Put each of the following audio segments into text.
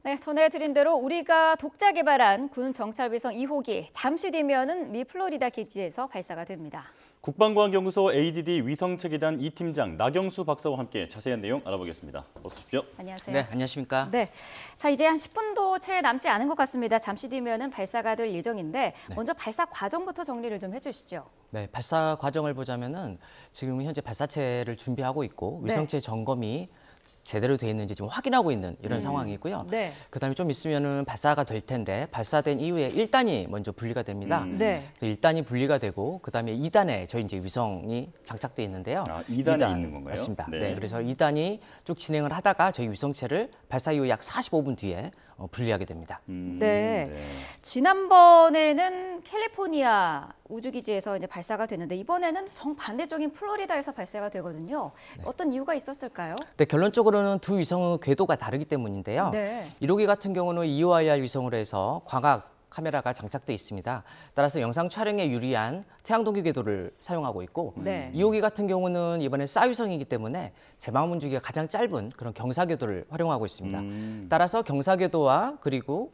네, 전해드린 대로 우리가 독자 개발한 군 정찰위성 2호기 잠시 뒤면은 미 플로리다 기지에서 발사가 됩니다. 국방과학연구소 ADD 위성체계단 2팀장 나경수 박사와 함께 자세한 내용 알아보겠습니다. 어서 오십시오. 안녕하세요. 네, 안녕하십니까? 네, 자 이제 한 10분도 채 남지 않은 것 같습니다. 잠시 뒤면은 발사가 될 예정인데 먼저 발사 과정부터 정리를 좀 해주시죠. 네, 발사 과정을 보자면은 지금 현재 발사체를 준비하고 있고 위성체 점검이 제대로 돼 있는지 지금 확인하고 있는 이런 상황이고요. 네. 그다음에 좀 있으면은 발사가 될 텐데 발사된 이후에 1단이 먼저 분리가 됩니다. 네. 1단이 분리가 되고 그다음에 2단에 저희 이제 위성이 장착돼 있는데요. 아, 2단에 있는 건가요? 맞습니다. 네. 네, 그래서 2단이 쭉 진행을 하다가 저희 위성체를 발사 이후 약 45분 뒤에 분리하게 됩니다. 네. 지난번에는 캘리포니아 우주기지에서 이제 발사가 됐는데 이번에는 정반대적인 플로리다에서 발사가 되거든요. 어떤 이유가 있었을까요? 네, 결론적으로는 두 위성의 궤도가 다르기 때문인데요. 네. 1호기 같은 경우는 EOIR 위성으로 해서 광학 카메라가 장착돼 있습니다. 따라서 영상 촬영에 유리한 태양동기 궤도를 사용하고 있고 네. 2호기 같은 경우는 이번에 싸위성이기 때문에 제망문 주기가 가장 짧은 그런 경사궤도를 활용하고 있습니다. 따라서 경사궤도와 그리고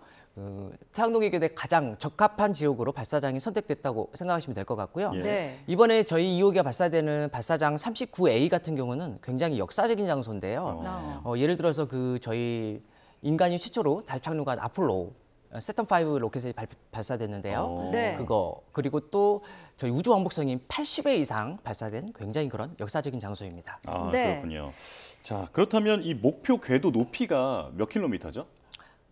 태양동기 궤도에 가장 적합한 지역으로 발사장이 선택됐다고 생각하시면 될 것 같고요. 예. 네. 이번에 저희 2호기가 발사되는 발사장 39A 같은 경우는 굉장히 역사적인 장소인데요. 예를 들어서 저희 인간이 최초로 달 착륙한 아폴로 세턴 5 로켓이 발사됐는데요. 네. 그리고 또 저희 우주 왕복선이 80회 이상 발사된 굉장히 그런 역사적인 장소입니다. 아, 네. 그렇군요. 자, 그렇다면 이 목표 궤도 높이가 몇 킬로미터죠?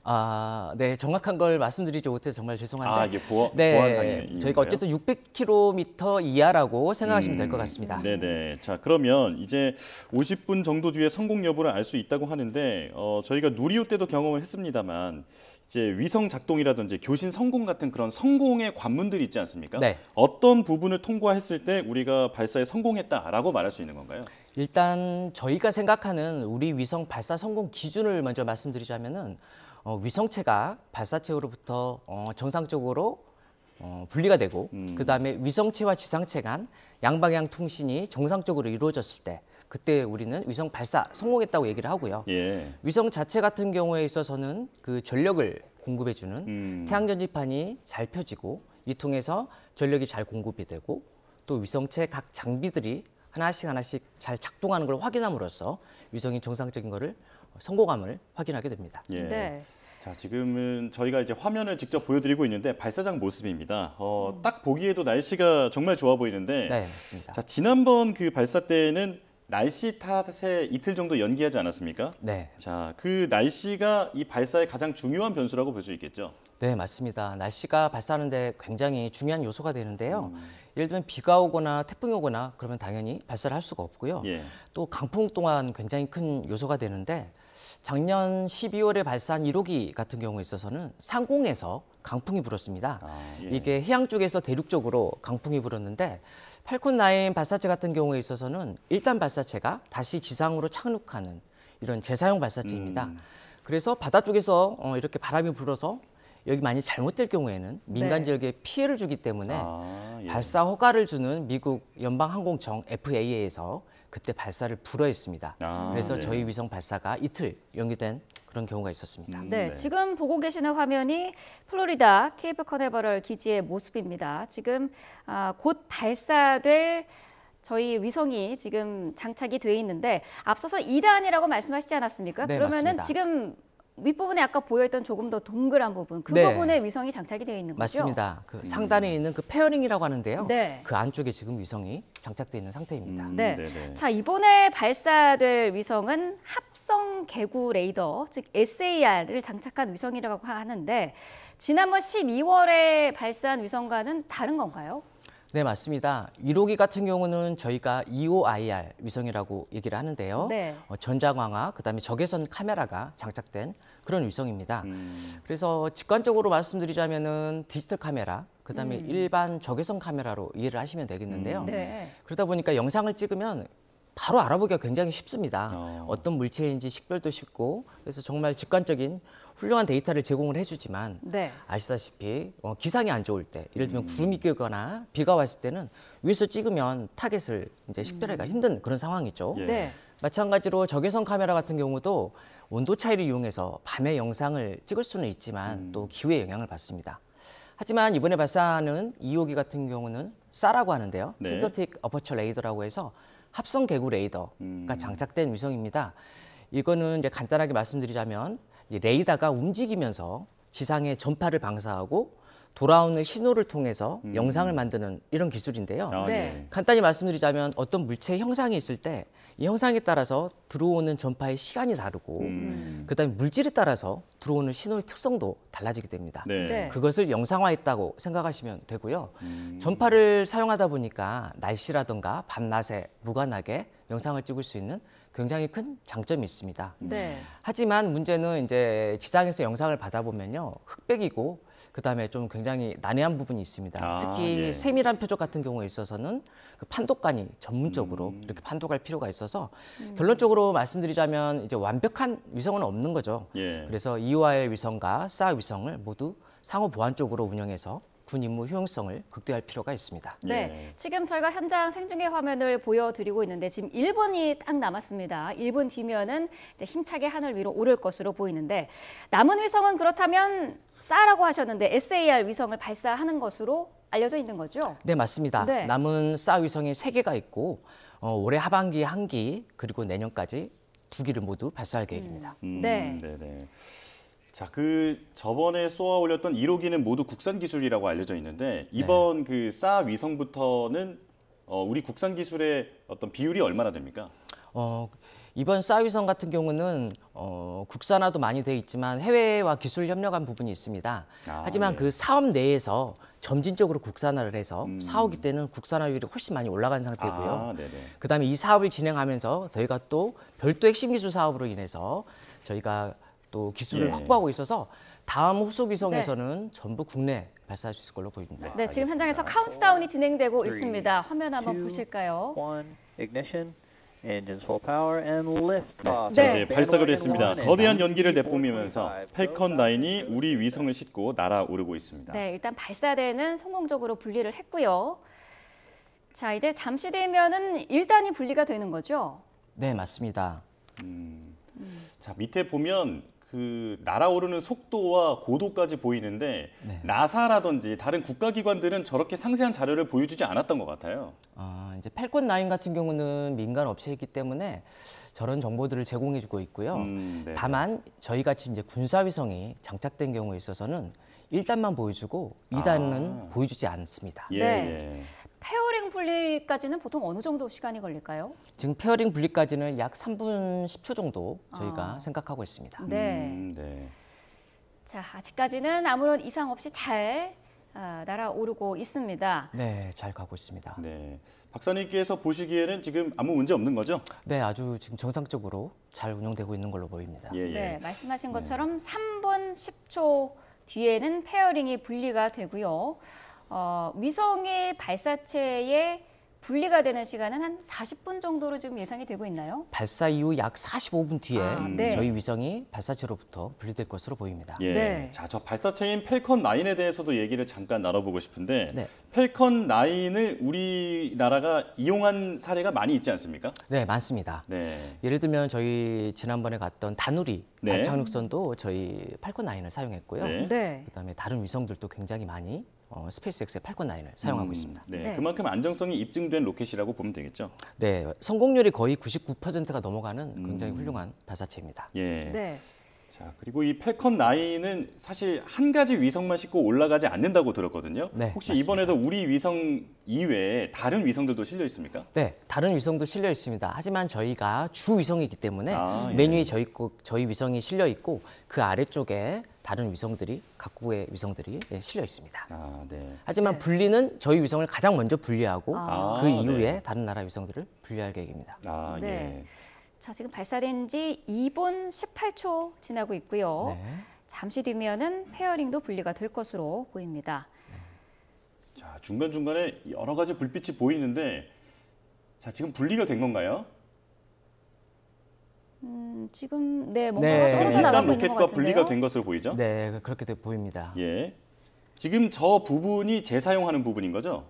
아, 네, 정확한 걸 말씀드리지 못해서 정말 죄송한데. 아, 이게 보안상의 네, 이유인가요? 저희가 어쨌든 600km 이하라고 생각하시면 될 것 같습니다. 네네. 자, 그러면 이제 50분 정도 뒤에 성공 여부를 알 수 있다고 하는데 저희가 누리호 때도 경험을 했습니다만 이제 위성 작동이라든지 교신 성공 같은 그런 성공의 관문들이 있지 않습니까? 네. 어떤 부분을 통과했을 때 우리가 발사에 성공했다라고 말할 수 있는 건가요? 일단 저희가 생각하는 우리 위성 발사 성공 기준을 먼저 말씀드리자면은 위성체가 발사체로부터 정상적으로 분리가 되고 그다음에 위성체와 지상체 간 양방향 통신이 정상적으로 이루어졌을 때 그때 우리는 위성 발사 성공했다고 얘기를 하고요. 예. 위성 자체 같은 경우에 있어서는 그 전력을 공급해주는 태양 전지판이 잘 펴지고 이 통해서 전력이 잘 공급이 되고 또 위성체 각 장비들이 하나씩 잘 작동하는 걸 확인함으로써 위성이 정상적인 거를 성공함을 확인하게 됩니다. 예. 네. 자, 지금은 저희가 이제 화면을 직접 보여드리고 있는데 발사장 모습입니다. 딱 보기에도 날씨가 정말 좋아 보이는데. 네, 맞습니다. 자, 지난번 그 발사 때는 날씨 탓에 이틀 정도 연기하지 않았습니까? 네. 자, 그 날씨가 이 발사의 가장 중요한 변수라고 볼 수 있겠죠? 네, 맞습니다. 날씨가 발사하는데 굉장히 중요한 요소가 되는데요. 예를 들면 비가 오거나 태풍이 오거나 그러면 당연히 발사를 할 수가 없고요. 예. 또 강풍 또한 굉장히 큰 요소가 되는데 작년 12월에 발사한 1호기 같은 경우에 있어서는 상공에서 강풍이 불었습니다. 예. 이게 해양 쪽에서 대륙 쪽으로 강풍이 불었는데 팔콘 9 발사체 같은 경우에 있어서는 1단 발사체가 다시 지상으로 착륙하는 이런 재사용 발사체입니다. 그래서 바다 쪽에서 이렇게 바람이 불어서 여기 많이 잘못될 경우에는 민간 지역에 피해를 주기 때문에 예. 발사 허가를 주는 미국 연방항공청 FAA에서 그때 발사를 불허했습니다. 그래서 네. 저희 위성 발사가 이틀 연기된 그런 경우가 있었습니다. 네, 네. 지금 보고 계시는 화면이 플로리다 케이프 커네버럴 기지의 모습입니다. 지금 곧 발사될 저희 위성이 지금 장착이 돼 있는데 앞서서 2단이라고 말씀하시지 않았습니까? 네, 그러면은 맞습니다. 지금 윗부분에 아까 보였던 조금 더 동그란 부분, 그 네. 부분에 위성이 장착이 되어 있는 거죠? 맞습니다. 그 상단에 있는 그 페어링이라고 하는데요. 네. 그 안쪽에 지금 위성이 장착되어 있는 상태입니다. 네. 네네. 자, 이번에 발사될 위성은 합성 개구 레이더, 즉 SAR을 장착한 위성이라고 하는데 지난번 12월에 발사한 위성과는 다른 건가요? 네, 맞습니다. 1호기 같은 경우는 저희가 EOIR 위성이라고 얘기를 하는데요. 네. 전자광학, 그다음에 적외선 카메라가 장착된 그런 위성입니다. 그래서 직관적으로 말씀드리자면은 디지털 카메라, 그다음에 일반 적외선 카메라로 이해를 하시면 되겠는데요. 네. 그러다 보니까 영상을 찍으면 바로 알아보기가 굉장히 쉽습니다. 어. 어떤 물체인지 식별도 쉽고 그래서 정말 직관적인 훌륭한 데이터를 제공을 해주지만 네. 아시다시피 기상이 안 좋을 때 예를 들면 구름이 끼거나 비가 왔을 때는 위에서 찍으면 타겟을 이제 식별하기가 힘든 그런 상황이죠. 예. 네. 마찬가지로 적외선 카메라 같은 경우도 온도 차이를 이용해서 밤에 영상을 찍을 수는 있지만 또 기후에 영향을 받습니다. 하지만 이번에 발사하는 2호기 같은 경우는 SAR라고 하는데요. 네. Synthetic Aperture Radar라고 해서 합성 개구 레이더가 장착된 위성입니다. 이거는 이제 간단하게 말씀드리자면 이제 레이더가 움직이면서 지상의 전파를 방사하고 돌아오는 신호를 통해서 영상을 만드는 이런 기술인데요. 아, 네. 예. 간단히 말씀드리자면 어떤 물체 형상이 있을 때 이 형상에 따라서 들어오는 전파의 시간이 다르고 그다음에 물질에 따라서 들어오는 신호의 특성도 달라지게 됩니다. 네. 네. 그것을 영상화했다고 생각하시면 되고요. 전파를 사용하다 보니까 날씨라든가 밤낮에 무관하게 영상을 찍을 수 있는 굉장히 큰 장점이 있습니다. 네. 하지만 문제는 이제 지상에서 영상을 받아보면요. 흑백이고 그다음에 좀 굉장히 난해한 부분이 있습니다. 아, 특히 예. 세밀한 표적 같은 경우에 있어서는 그 판독관이 전문적으로 이렇게 판독할 필요가 있어서 결론적으로 말씀드리자면 이제 완벽한 위성은 없는 거죠. 예. 그래서 EOR 위성과 SAR 위성을 모두 상호 보완적으로 운영해서 군 임무 효용성을 극대화할 필요가 있습니다. 네, 예. 지금 저희가 현장 생중계 화면을 보여드리고 있는데 지금 1분이 딱 남았습니다. 1분 뒤면은 이제 힘차게 하늘 위로 오를 것으로 보이는데 남은 위성은 그렇다면 SAR라고 하셨는데 SAR 위성을 발사하는 것으로 알려져 있는 거죠? 네, 맞습니다. 네. 남은 SAR 위성이 3개가 있고 올해 하반기에 1기 그리고 내년까지 2기를 모두 발사할 계획입니다. 네. 네네. 자, 저번에 쏘아 올렸던 1호기는 모두 국산 기술이라고 알려져 있는데 이번 그 SAR 위성부터는 우리 국산 기술의 어떤 비율이 얼마나 됩니까? 이번 SAR 위성 같은 경우는 국산화도 많이 돼 있지만 해외와 기술 협력한 부분이 있습니다. 아, 하지만 네. 그 사업 내에서 점진적으로 국산화를 해서 4호기 때는 국산화율이 훨씬 많이 올라간 상태고요. 아, 네네. 그다음에 이 사업을 진행하면서 저희가 또 별도 핵심 기술 사업으로 인해서 저희가 또 기술을 예. 확보하고 있어서 다음 후속 위성에서는 전부 국내 발사할 수 있을 걸로 보입니다. 네, 지금 현장에서 카운트다운이 진행되고 three, 있습니다. 화면 한번 two, 보실까요? One, ignition, engines full power, and lift off. 자, 네. 이제 발사를 했습니다. Bandwagon 거대한 one 연기를 and 내뿜으면서 4.5. 펠컨 9이 우리 위성을 싣고 날아오르고 있습니다. 네, 일단 발사대는 성공적으로 분리를 했고요. 자, 이제 잠시 되면은 1단이 분리가 되는 거죠? 네, 맞습니다. 자, 밑에 보면 그 날아오르는 속도와 고도까지 보이는데 네. 나사라든지 다른 국가기관들은 저렇게 상세한 자료를 보여주지 않았던 것 같아요. 이제 펠콘 9 같은 경우는 민간 업체이기 때문에 저런 정보들을 제공해주고 있고요. 네. 다만 저희 같이 이제 군사 위성이 장착된 경우에 있어서는 1단만 보여주고 2단은 보여주지 않습니다. 예, 네. 예. 페어링 분리까지는 보통 어느 정도 시간이 걸릴까요? 지금 페어링 분리까지는 약 3분 10초 정도 저희가 생각하고 있습니다. 네. 네. 자, 아직까지는 아무런 이상 없이 잘 날아오르고 있습니다. 네, 잘 가고 있습니다. 네. 박사님께서 보시기에는 지금 아무 문제 없는 거죠? 네, 아주 지금 정상적으로 잘 운영되고 있는 걸로 보입니다. 예, 예. 네, 말씀하신 것처럼 3분 10초 뒤에는 페어링이 분리가 되고요. 위성의 발사체에 분리가 되는 시간은 한 40분 정도로 지금 예상이 되고 있나요? 발사 이후 약 45분 뒤에 네. 저희 위성이 발사체로부터 분리될 것으로 보입니다. 예. 네. 자, 저 발사체인 펠컨 9에 대해서도 얘기를 잠깐 나눠보고 싶은데 네. 펠컨 9을 우리나라가 이용한 사례가 많이 있지 않습니까? 네, 많습니다. 네. 예를 들면 저희 지난번에 갔던 다누리 네. 달착륙선도 저희 팔콘 9을 사용했고요. 네. 네. 그다음에 다른 위성들도 굉장히 많이 스페이스X의 팔콘 9을 사용하고 있습니다. 네. 네. 그만큼 안정성이 입증된 로켓이라고 보면 되겠죠. 네, 성공률이 거의 99%가 넘어가는 굉장히 훌륭한 발사체입니다. 예. 네. 자, 그리고 이 펠컨 9은 사실 한 가지 위성만 싣고 올라가지 않는다고 들었거든요. 네, 혹시 맞습니다. 이번에도 우리 위성 이외에 다른 위성들도 실려 있습니까? 네, 다른 위성도 실려 있습니다. 하지만 저희가 주 위성이기 때문에 아, 예. 맨 위에 저희 위성이 실려 있고 그 아래쪽에 다른 위성들이 각국의 위성들이 실려 있습니다. 아, 네. 하지만 네. 분리는 저희 위성을 가장 먼저 분리하고 아, 그 이후에 네. 다른 나라 위성들을 분리할 계획입니다. 아, 네. 예. 자, 지금 발사된 지 2분 18초 지나고 있고요. 네. 잠시 뒤면은 페어링도 분리가 될 것으로 보입니다. 자, 중간중간에 여러 가지 불빛이 보이는데 자, 지금 분리가 된 건가요? 지금 뭔가가 네. 지금 떨어져 1단 나가고 있는 것 로켓과 같은데요. 분리가 된 것으로 보이죠? 네, 그렇게 보입니다. 예. 지금 저 부분이 재사용하는 부분인 거죠?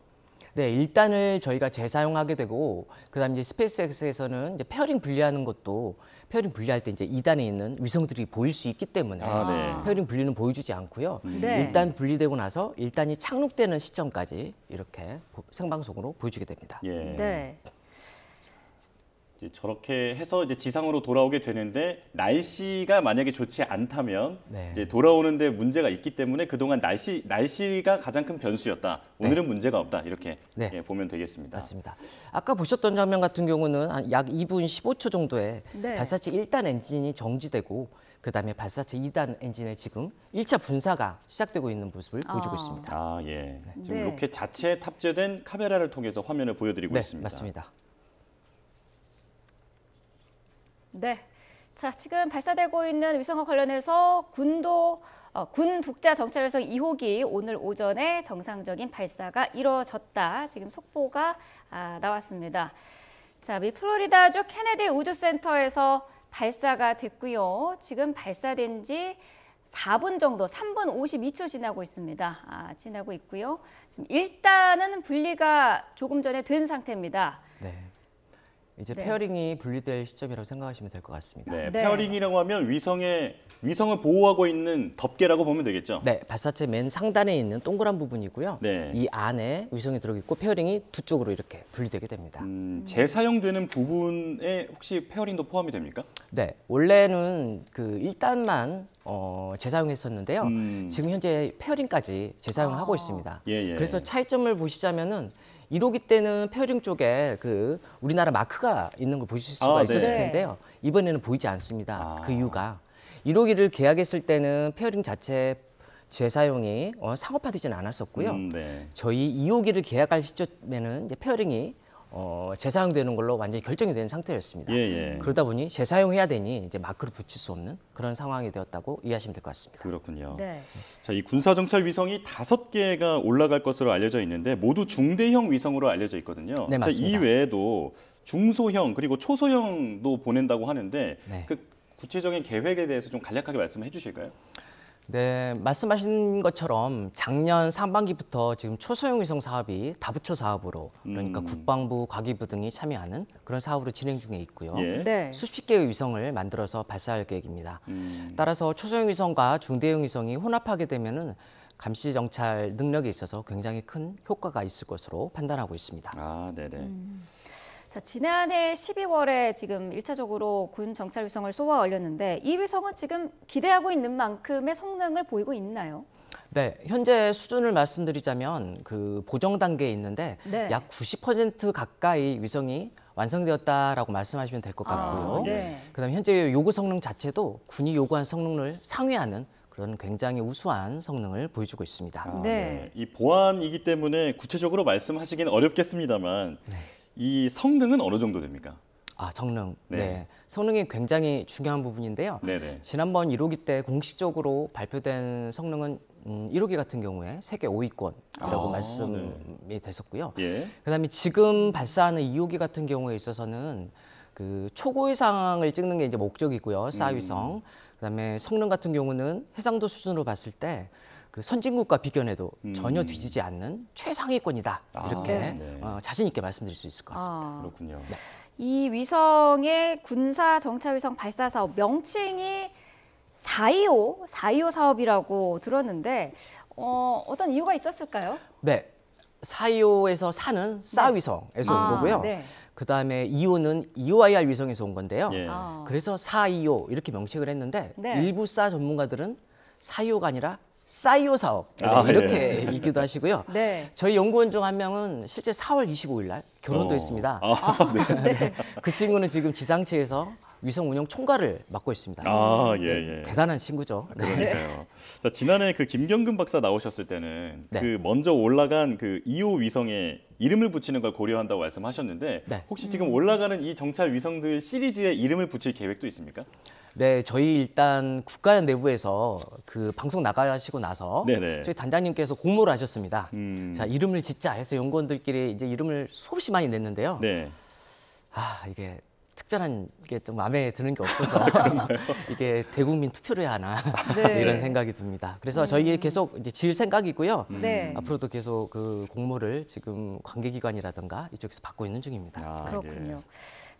네, 일단을 저희가 재사용하게 되고 그다음 이제 스페이스X에서는 이제 페어링 분리하는 것도 페어링 분리할 때 이제 2단에 있는 위성들이 보일 수 있기 때문에 네. 페어링 분리는 보여주지 않고요. 네. 일단 분리되고 나서 1단이 착륙되는 시점까지 이렇게 생방송으로 보여주게 됩니다. 예. 네. 이제 저렇게 해서 이제 지상으로 돌아오게 되는데 날씨가 만약에 좋지 않다면 네. 이제 돌아오는데 문제가 있기 때문에 그동안 날씨가 가장 큰 변수였다. 오늘은 문제가 없다. 이렇게 네. 예, 보면 되겠습니다. 맞습니다. 아까 보셨던 장면 같은 경우는 한 약 2분 15초 정도에 네. 발사체 1단 엔진이 정지되고 그다음에 발사체 2단 엔진의 지금 1차 분사가 시작되고 있는 모습을 보여주고 있습니다. 아, 예. 지금 네. 로켓 자체에 탑재된 카메라를 통해서 화면을 보여드리고 네, 있습니다. 맞습니다. 네. 자, 지금 발사되고 있는 위성과 관련해서 군 독자 정찰위성 2호기 오늘 오전에 정상적인 발사가 이루어졌다. 지금 속보가 나왔습니다. 자, 미 플로리다주 케네디 우주센터에서 발사가 됐고요. 지금 발사된 지 4분 정도, 3분 52초 지나고 있습니다. 지나고 있고요. 지금 일단은 분리가 조금 전에 된 상태입니다. 네. 이제 네. 페어링이 분리될 시점이라고 생각하시면 될 것 같습니다. 네, 네. 페어링이라고 하면 위성을 보호하고 있는 덮개라고 보면 되겠죠? 네, 발사체 맨 상단에 있는 동그란 부분이고요. 네. 이 안에 위성이 들어있고 페어링이 두 쪽으로 이렇게 분리되게 됩니다. 재사용되는 부분에 혹시 페어링도 포함이 됩니까? 네, 원래는 그 1단만 재사용했었는데요. 지금 현재 페어링까지 재사용을 하고 있습니다. 예, 예. 그래서 차이점을 보시자면은 1호기 때는 페어링 쪽에 그 우리나라 마크가 있는 걸 보실 수가 아, 있었을 네. 텐데요. 이번에는 보이지 않습니다. 아. 그 이유가 1호기를 계약했을 때는 페어링 자체 재사용이 상업화되지는 않았었고요. 네. 저희 2호기를 계약할 시점에는 이제 페어링이 재사용되는 걸로 완전히 결정이 된 상태였습니다. 예, 예. 그러다 보니 재사용해야 되니 이제 마크를 붙일 수 없는 그런 상황이 되었다고 이해하시면 될 것 같습니다. 그렇군요. 네. 자, 이 군사정찰 위성이 5개가 올라갈 것으로 알려져 있는데 모두 중대형 위성으로 알려져 있거든요. 네, 자, 맞습니다. 이 외에도 중소형 그리고 초소형도 보낸다고 하는데 네. 그 구체적인 계획에 대해서 좀 간략하게 말씀해 주실까요? 네, 말씀하신 것처럼 작년 상반기부터 지금 초소형 위성 사업이 다부처 사업으로 그러니까 국방부, 과기부 등이 참여하는 그런 사업으로 진행 중에 있고요. 예. 네. 수십 개의 위성을 만들어서 발사할 계획입니다. 따라서 초소형 위성과 중대형 위성이 혼합하게 되면은 감시 정찰 능력에 있어서 굉장히 큰 효과가 있을 것으로 판단하고 있습니다. 아, 네네. 자, 지난해 12월에 지금 1차적으로 군 정찰 위성을 쏘아 올렸는데 이 위성은 지금 기대하고 있는 만큼의 성능을 보이고 있나요? 네, 현재 수준을 말씀드리자면 그 보정 단계에 있는데 네. 약 90% 가까이 위성이 완성되었다라고 말씀하시면 될 것 같고요. 네. 그다음에 현재 요구 성능 자체도 군이 요구한 성능을 상회하는 그런 굉장히 우수한 성능을 보여주고 있습니다. 아, 네. 이 보안이기 때문에 구체적으로 말씀하시기는 어렵겠습니다만 이 성능은 어느 정도 됩니까? 아, 성능. 네. 네. 성능이 굉장히 중요한 부분인데요. 네네. 지난번 1호기 때 공식적으로 발표된 성능은 1호기 같은 경우에 세계 5위권이라고 아, 말씀이 됐었고요. 예. 그다음에 지금 발사하는 2호기 같은 경우에 있어서는 그 초고위상을 찍는 게 이제 목적이고요. 싸위성. 그다음에 성능 같은 경우는 해상도 수준으로 봤을 때 그 선진국과 비견해도 전혀 뒤지지 않는 최상위권이다. 아, 이렇게 네. 자신 있게 말씀드릴 수 있을 것 같습니다. 그렇군요. 이 위성의 군사 정찰 위성 발사 사업 명칭이 425 사업이라고 들었는데 어떤 이유가 있었을까요? 네. 425에서 사는 싸위성에서 온 거고요. 네. 그다음에 2호는 EOIR 위성에서 온 건데요. 예. 그래서 425 이렇게 명칭을 했는데 네. 일부 싸 전문가들은 425가 아니라 싸이오 사업 아, 이렇게 읽기도 하시고요. 네. 저희 연구원 중 한 명은 실제 4월 25일 날 결혼도 했습니다. 네. 그 친구는 지금 지상체에서 위성 운영 총괄을 맡고 있습니다. 아, 예, 예. 대단한 친구죠. 네. 그러니까요. 자, 지난해 그 김경근 박사 나오셨을 때는 네. 그 먼저 올라간 그 2호 위성에 이름을 붙이는 걸 고려한다고 말씀하셨는데 네. 혹시 지금 올라가는 이 정찰 위성들 시리즈에 이름을 붙일 계획도 있습니까? 네, 저희 일단 국가연 내부에서 그 방송 나가시고 나서 네네. 저희 단장님께서 공모를 하셨습니다. 음. 자, 이름을 짓자 해서 연구원들끼리 이제 이름을 수없이 많이 냈는데요. 네. 아, 이게 특별한 게 좀 마음에 드는 게 없어서 이게 대국민 투표를 해야 하나 네. 이런 생각이 듭니다. 그래서 저희 계속 이제 지을 생각이고요. 네. 앞으로도 계속 그 공모를 지금 관계기관이라든가 이쪽에서 받고 있는 중입니다. 아, 그렇군요.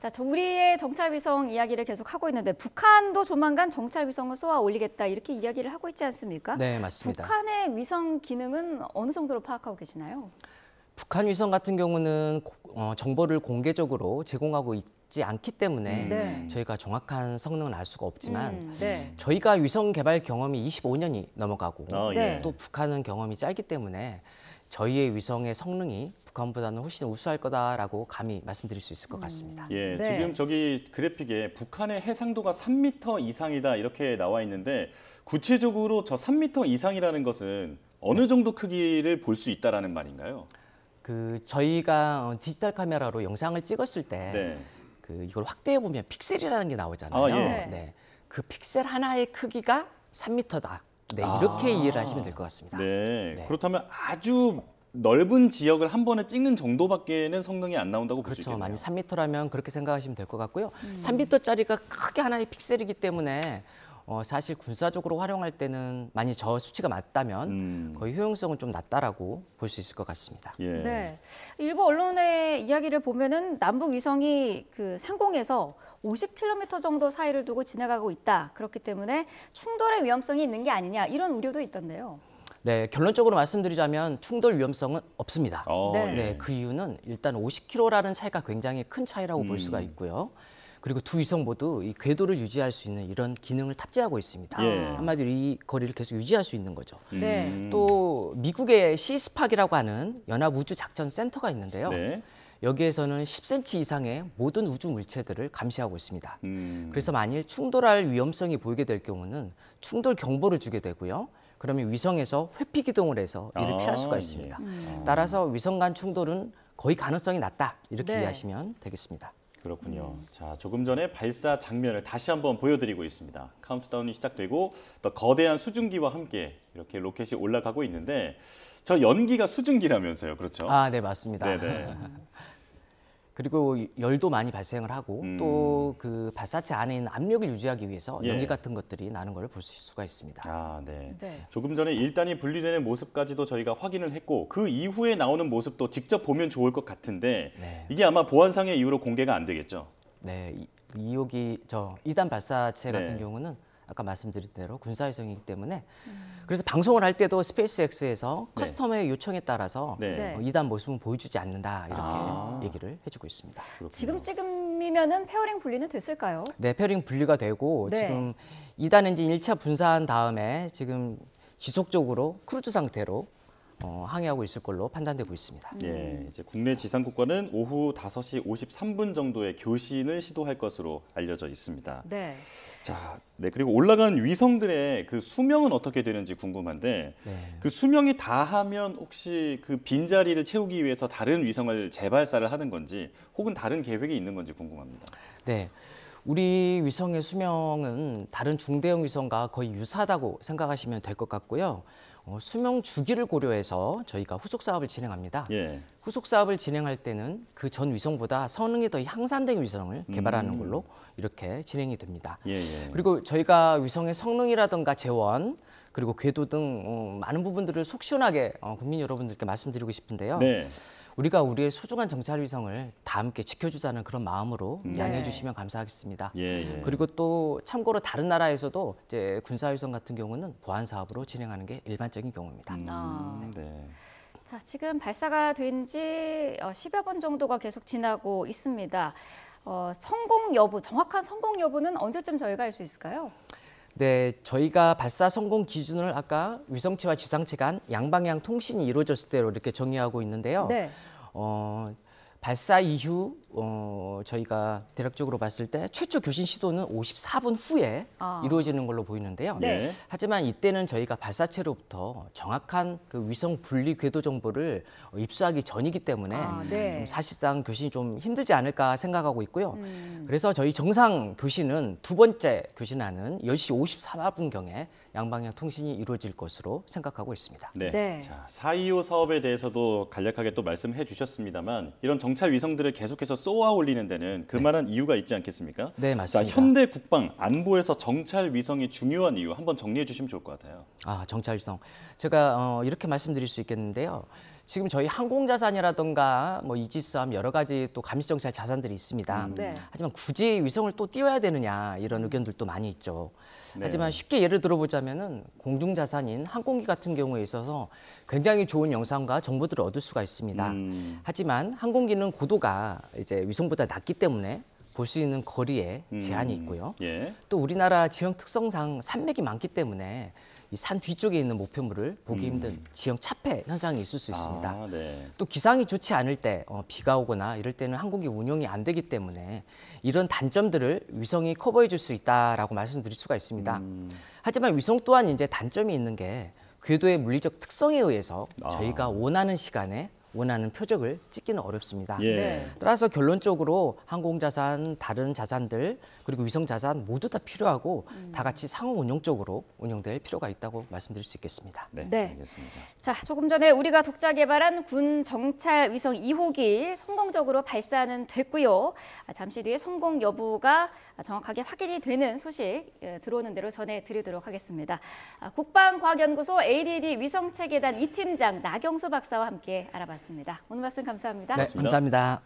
자, 우리의 정찰 위성 이야기를 계속 하고 있는데 북한도 조만간 정찰 위성을 쏘아 올리겠다 이렇게 이야기를 하고 있지 않습니까? 네, 맞습니다. 북한의 위성 기능은 어느 정도로 파악하고 계시나요? 북한 위성 같은 경우는 정보를 공개적으로 제공하고 있지 않기 때문에 네. 저희가 정확한 성능은 알 수가 없지만 네. 저희가 위성 개발 경험이 25년이 넘어가고 네. 또 북한은 경험이 짧기 때문에 저희의 위성의 성능이 북한보다는 훨씬 우수할 거다라고 감히 말씀드릴 수 있을 것 같습니다. 예, 네. 지금 저기 그래픽에 북한의 해상도가 3m 이상이다 이렇게 나와 있는데 구체적으로 저 3m 이상이라는 것은 어느 정도 크기를 볼 수 있다라는 말인가요? 저희가 디지털 카메라로 영상을 찍었을 때 네. 이걸 확대해 보면 픽셀이라는 게 나오잖아요. 아, 예. 네. 그 픽셀 하나의 크기가 3m다. 네, 이렇게 이해를 하시면 될 것 같습니다. 네. 네. 그렇다면 아주 넓은 지역을 한 번에 찍는 정도밖에는 성능이 안 나온다고 볼 수 그렇죠. 있겠네요. 만약 3m라면 그렇게 생각하시면 될 것 같고요. 3m짜리가 크게 하나의 픽셀이기 때문에 사실 군사적으로 활용할 때는 만약 저 수치가 맞다면 거의 효용성은 좀 낮다라고 볼 수 있을 것 같습니다. 예. 네. 일부 언론의 이야기를 보면은 남북 위성이 그 상공에서 50km 정도 사이를 두고 지나가고 있다. 그렇기 때문에 충돌의 위험성이 있는 게 아니냐 이런 우려도 있던데요. 네, 결론적으로 말씀드리자면 충돌 위험성은 없습니다. 네. 네, 그 이유는 일단 50km라는 차이가 굉장히 큰 차이라고 볼 수가 있고요. 그리고 두 위성 모두 이 궤도를 유지할 수 있는 이런 기능을 탑재하고 있습니다. 예. 한마디로 이 거리를 계속 유지할 수 있는 거죠. 네. 또 미국의 시스팍이라고 하는 연합우주작전센터가 있는데요. 네. 여기에서는 10cm 이상의 모든 우주 물체들을 감시하고 있습니다. 음. 그래서 만일 충돌할 위험성이 보이게 될 경우는 충돌 경보를 주게 되고요. 그러면 위성에서 회피 기동을 해서 이를 피할 수가 있습니다. 따라서 위성 간 충돌은 거의 가능성이 낮다 이렇게 네. 이해하시면 되겠습니다. 그렇군요. 자, 조금 전에 발사 장면을 다시 한번 보여드리고 있습니다. 카운트다운이 시작되고 또 거대한 수증기와 함께 이렇게 로켓이 올라가고 있는데 저 연기가 수증기라면서요, 그렇죠? 아, 네, 맞습니다. 네네. 그리고 열도 많이 발생을 하고 또 그 발사체 안에 있는 압력을 유지하기 위해서 예. 연기 같은 것들이 나는 걸 볼 수가 있습니다. 아, 네. 네. 조금 전에 1단이 분리되는 모습까지도 저희가 확인을 했고 그 이후에 나오는 모습도 직접 보면 좋을 것 같은데 네. 이게 아마 보안상의 이유로 공개가 안 되겠죠? 네, 2단 발사체 네. 같은 경우는 아까 말씀드린 대로 군사위성이기 때문에 그래서 방송을 할 때도 스페이스X에서 네. 커스터머의 요청에 따라서 네. 네. 2단 모습은 보여주지 않는다 이렇게 아. 얘기를 해주고 있습니다. 그렇군요. 지금쯤이면은 페어링 분리는 됐을까요? 네, 페어링 분리가 되고 네. 지금 2단 엔진 1차 분사한 다음에 지금 지속적으로 크루즈 상태로 항해하고 있을 걸로 판단되고 있습니다. 예, 이제 국내 지상국과는 오후 5시 53분 정도에 교신을 시도할 것으로 알려져 있습니다. 네. 자, 네, 그리고 올라간 위성들의 그 수명은 어떻게 되는지 궁금한데 네. 그 수명이 다하면 혹시 그 빈자리를 채우기 위해서 다른 위성을 재발사를 하는 건지 혹은 다른 계획이 있는 건지 궁금합니다. 네. 우리 위성의 수명은 다른 중대형 위성과 거의 유사하다고 생각하시면 될 것 같고요. 수명 주기를 고려해서 저희가 후속 사업을 진행합니다. 예. 후속 사업을 진행할 때는 그 전 위성보다 성능이 더 향상된 위성을 개발하는 걸로 이렇게 진행이 됩니다. 예, 예. 그리고 저희가 위성의 성능이라든가 재원 그리고 궤도 등 많은 부분들을 속 시원하게 국민 여러분들께 말씀드리고 싶은데요. 네. 우리가 우리의 소중한 정찰 위성을 다 함께 지켜주자는 그런 마음으로 양해해 네. 주시면 감사하겠습니다. 예, 예. 그리고 또 참고로 다른 나라에서도 이제 군사위성 같은 경우는 보안 사업으로 진행하는 게 일반적인 경우입니다. 네. 자, 지금 발사가 된 지 10여 번 정도가 계속 지나고 있습니다. 성공 여부, 정확한 성공 여부는 언제쯤 저희가 알 수 있을까요? 네, 저희가 발사 성공 기준을 아까 위성체와 지상체 간 양방향 통신이 이루어졌을 때로 이렇게 정의하고 있는데요. 네. 발사 이후 저희가 대략적으로 봤을 때 최초 교신 시도는 54분 후에 이루어지는 걸로 보이는데요. 네. 하지만 이때는 저희가 발사체로부터 정확한 그 위성 분리 궤도 정보를 입수하기 전이기 때문에 네. 좀 사실상 교신이 좀 힘들지 않을까 생각하고 있고요. 그래서 저희 정상 교신은 두 번째 교신하는 10시 54분경에 양방향 통신이 이루어질 것으로 생각하고 있습니다. 네. 네. 자, 425 사업에 대해서도 간략하게 또 말씀해 주셨습니다만 이런 정찰 위성들을 계속해서 쏘아 올리는 데는 그만한 이유가 있지 않겠습니까? 네, 맞습니다. 자, 현대 국방 안보에서 정찰 위성이 중요한 이유 한번 정리해 주시면 좋을 것 같아요. 아, 정찰 위성. 제가 이렇게 말씀드릴 수 있겠는데요. 지금 저희 항공자산이라든가 뭐 이지스함 여러 가지 또 가미정찰 자산들이 있습니다. 네. 하지만 굳이 위성을 또 띄워야 되느냐 이런 의견들도 많이 있죠. 네. 하지만 쉽게 예를 들어보자면은 공중자산인 항공기 같은 경우에 있어서 굉장히 좋은 영상과 정보들을 얻을 수가 있습니다. 하지만 항공기는 고도가 이제 위성보다 낮기 때문에 볼 수 있는 거리에 제한이 있고요. 예. 또 우리나라 지형 특성상 산맥이 많기 때문에 이 산 뒤쪽에 있는 목표물을 보기 힘든 지형 차폐 현상이 있을 수 있습니다. 아, 네. 또 기상이 좋지 않을 때 비가 오거나 이럴 때는 항공기 운용이 안 되기 때문에 이런 단점들을 위성이 커버해 줄 수 있다라고 말씀드릴 수가 있습니다. 하지만 위성 또한 이제 단점이 있는 게 궤도의 물리적 특성에 의해서 저희가 원하는 시간에 원하는 표적을 찍기는 어렵습니다. 예. 네. 따라서 결론적으로 항공자산, 다른 자산들 그리고 위성자산 모두 다 필요하고 다 같이 상호 운용적으로 운영될 필요가 있다고 말씀드릴 수 있겠습니다. 네. 네. 알겠습니다. 자, 조금 전에 우리가 독자 개발한 군 정찰 위성 2호기 성공적으로 발사는 됐고요. 잠시 뒤에 성공 여부가 정확하게 확인이 되는 소식 들어오는 대로 전해드리도록 하겠습니다. 국방과학연구소 ADD 위성체계단 2팀장 나경수 박사와 함께 알아봤습니다. 오늘 말씀 감사합니다. 네, 감사합니다.